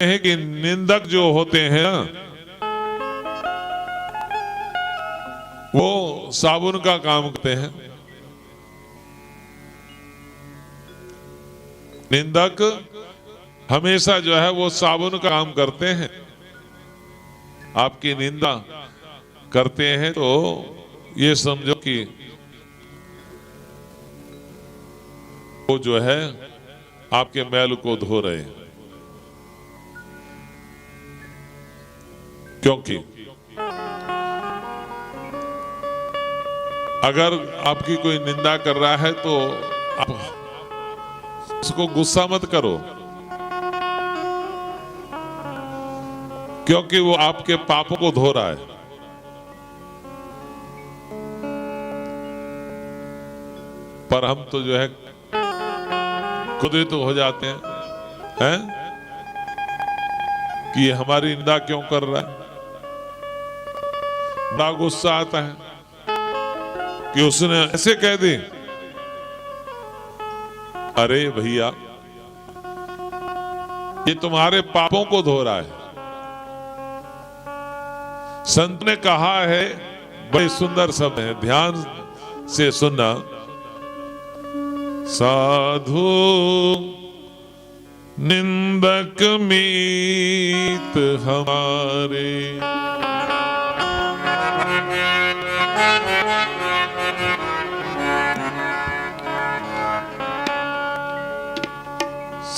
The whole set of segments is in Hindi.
है कि निंदक जो होते हैं वो साबुन का काम करते हैं। निंदक हमेशा जो है वो साबुन का काम करते हैं। आपकी निंदा करते हैं तो ये समझो कि वो जो है आपके मैल को धो रहे हैं, क्योंकि अगर आपकी कोई निंदा कर रहा है तो आप उसको गुस्सा मत करो, क्योंकि वो आपके पापों को धो रहा है। पर हम तो जो है क्रोधित हो जाते हैं कि ये हमारी निंदा क्यों कर रहा है। बड़ा गुस्सा आता है कि उसने ऐसे कह दी। अरे भैया, ये तुम्हारे पापों को धो रहा है। संत ने कहा है, बड़े सुंदर शब्द है, ध्यान से सुनना। साधु निंदक मीत हमारे,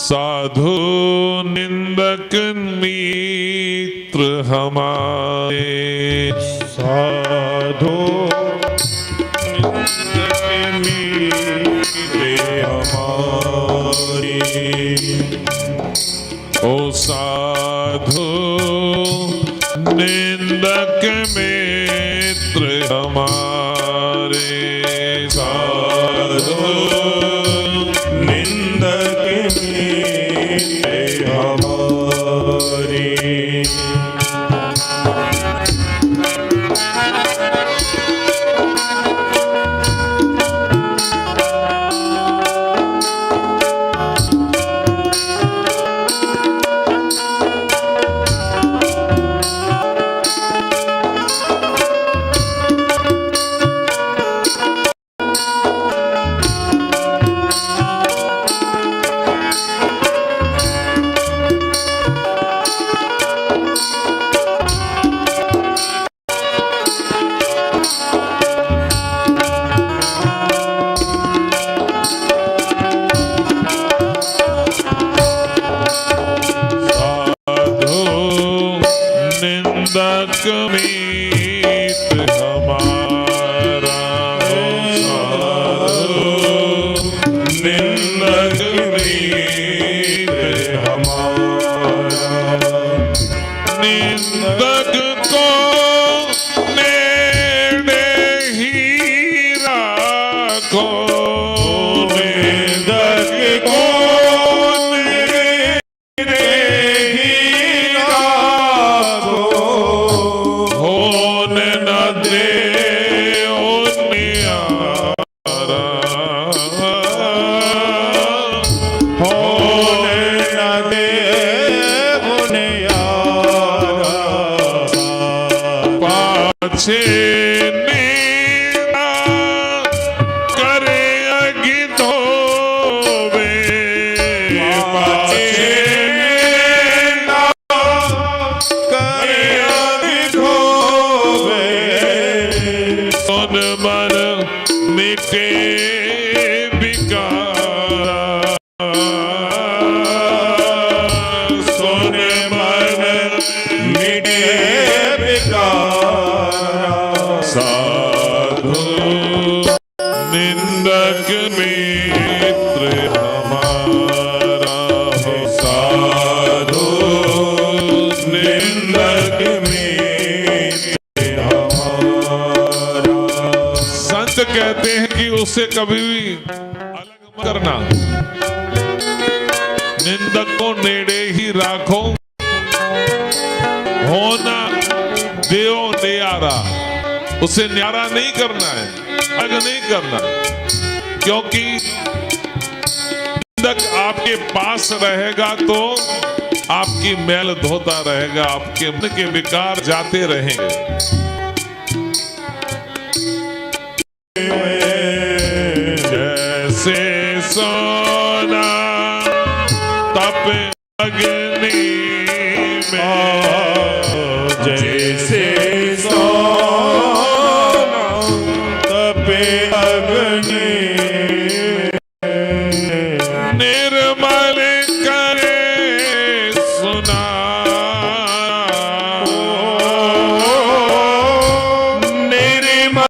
साधु निंदक मित्र हमारे, साधु निंदक मित्र हमारे। ओ साधु निंदक मित्र हमारे, साधु निंदक मित्र हमारे। निंदक मीत हमारा, निंदक मीत हमारा। निंदक को नेड़े ही राखो, निंदक को पाछे निंदा करे अगी धोवे, पाछे निंदा करे अगी धोवे। सुन मन मिटे विकारा, सुन मन मिटे साधु निंदक मित्र हमारा, साधु निंदक मित्र हमारा। संत कहते हैं कि उससे कभी भी अलग मत करना, निंदक को नेड़े ही राखो, होना देव न्यारा, उसे न्यारा नहीं करना है, अलग नहीं करना, क्योंकि आपके पास रहेगा तो आपकी मैल धोता रहेगा, आपके मन के विकार जाते रहेंगे। जैसे सोना तप अग्नि में, जैसे सोना तपे अग्नि, निर्मल करे सुना, निर्मल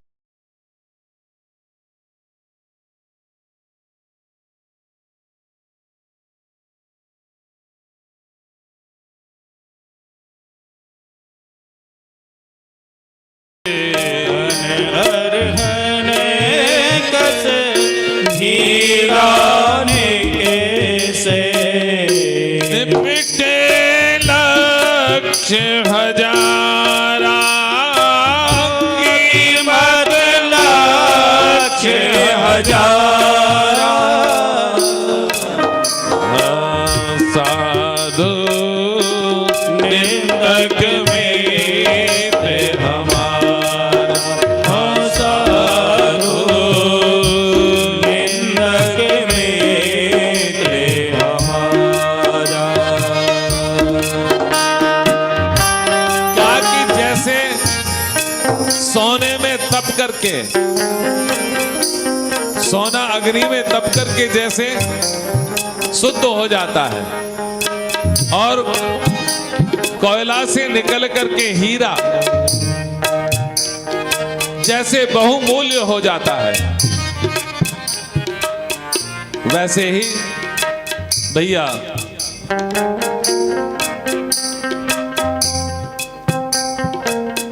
धीराने कैसे मिटे लक्ष्य हजारा, कीमत लक्ष्य हजारा, साधु निंदक मित्र हमारा, साधु निंदक मित्र हमारा। क्या कि जैसे सोने में तप करके, सोना अग्नि में तप करके जैसे शुद्ध हो जाता है और कोयला से निकल करके हीरा जैसे बहुमूल्य हो जाता है, वैसे ही भैया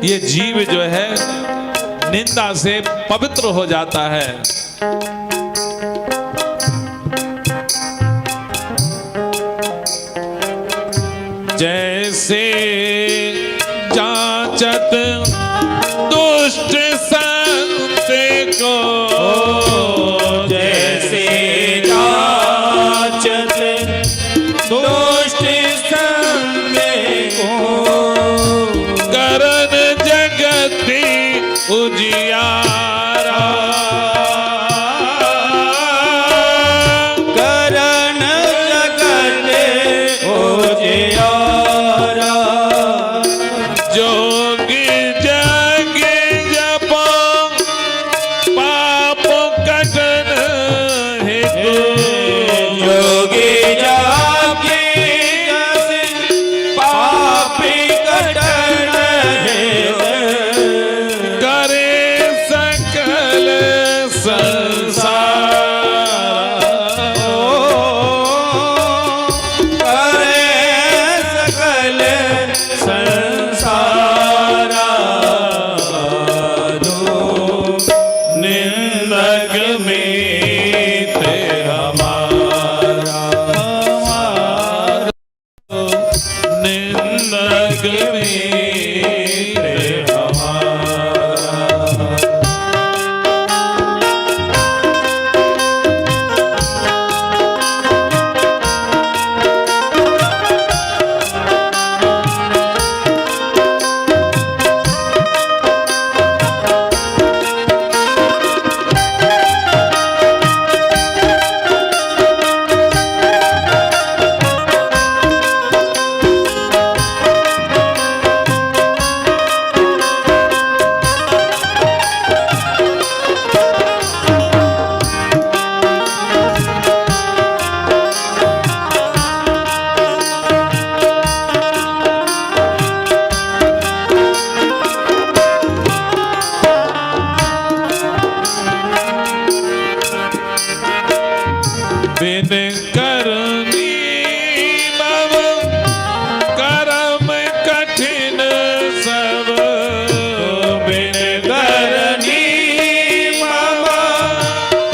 ये जीव जो है निंदा से पवित्र हो जाता है। जैसे जांचत दुष्ट संत को, जैसे जाचत दुष्ट संग को, करन जगति उजियारा, करण जगत उजियारा, जोगी जग जप पाप कटन हेतु, योगी जाके पापी कटन हेतु, करे सकल संसार, करे सकल संसारा, निंदक मित्र हमारा, निंदक मित्र हमारा। बिन करनी भव करम कठिन सब, बिन करनी मम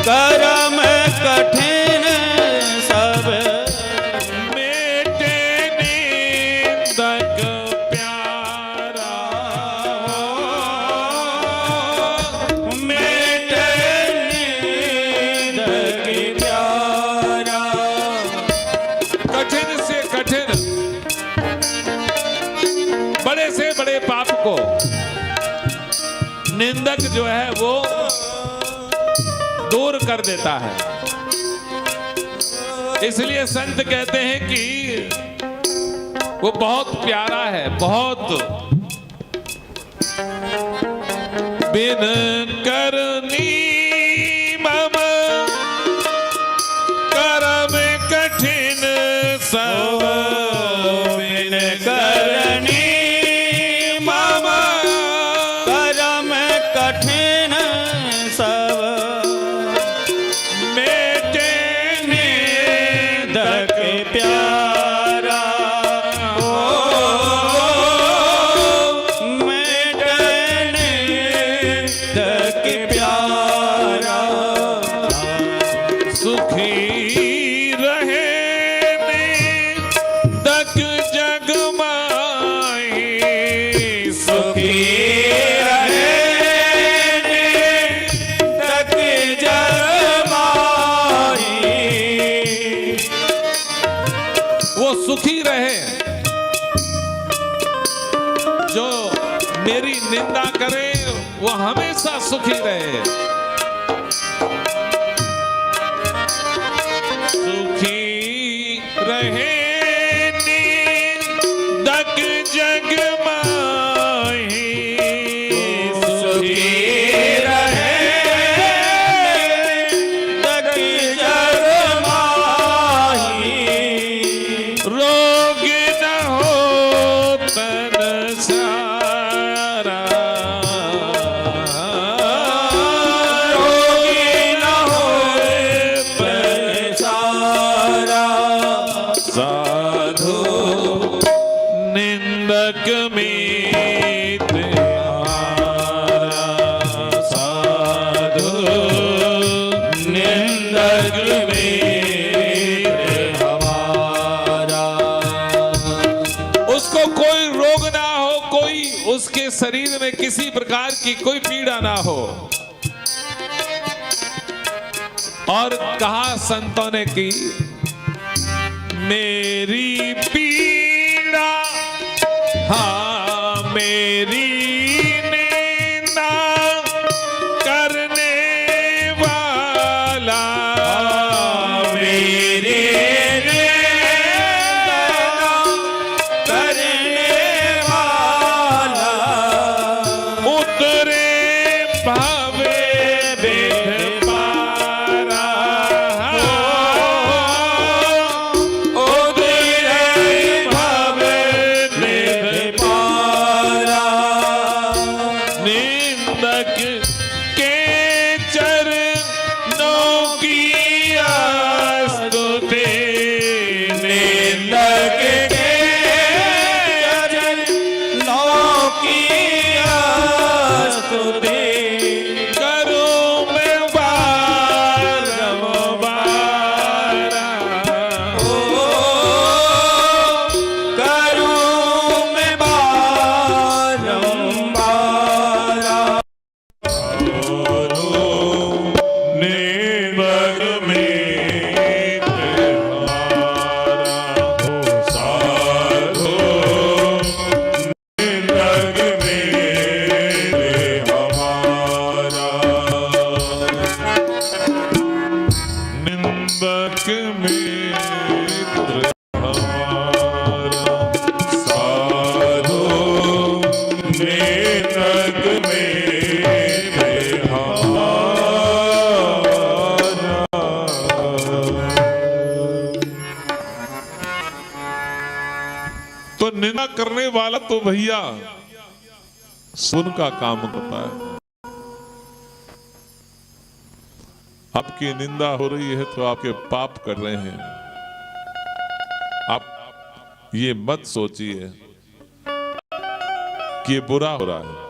करम कठिन सब, मेटे निंदक प्यारा, मेटे निंदक प्यारा, को निंदक जो है वो दूर कर देता है। इसलिए संत कहते हैं कि वो बहुत प्यारा है, बहुत। बिन करनी मम करम कठिन सब, बिन करनी मम करम कठिन सब, मेटे निंदक प्यारा हो, मेटे निंदक प्यारा। सुखी रहे निंदक जग माही, सुखी रहे निंदक जग माही, वो सुखी रहे जो मेरी निंदा करे, वो हमेशा सुखी रहे। सुखी रहे निंदक जग माही, सुखी रहे निंदक जग माही, रोग न हो तन सारा, रोगी न होए पैसारा, साधु निंदक मीत हमारा, साधु निंदक मीत हमारा। उसको कोई रोग ना हो, कोई उसके शरीर में किसी प्रकार की कोई पीड़ा ना हो। और कहा संतों ने कि मेरी पीड़ा, हाँ मेरी निंदा करने वाला, मेरे निंदा करने वाला, उतरे भावे बेद पारा, उतरे भावे बेद पारा, निंदक के चरणों की स्तुति, निंदक के चरणों की स्तुति, करूं मैं बारंबार, करूं मैं बारंबार। निंदक मीत हमारा, हो साधु निंदक मीत हमारा, निंदक मित्र हमारा, साधु निंदक मित्र हमारा। तो निंदा करने वाला तो भैया सुन का काम करता है। आपकी निंदा हो रही है तो आपके पाप कर रहे हैं। आप ये मत सोचिए कि ये बुरा हो रहा है।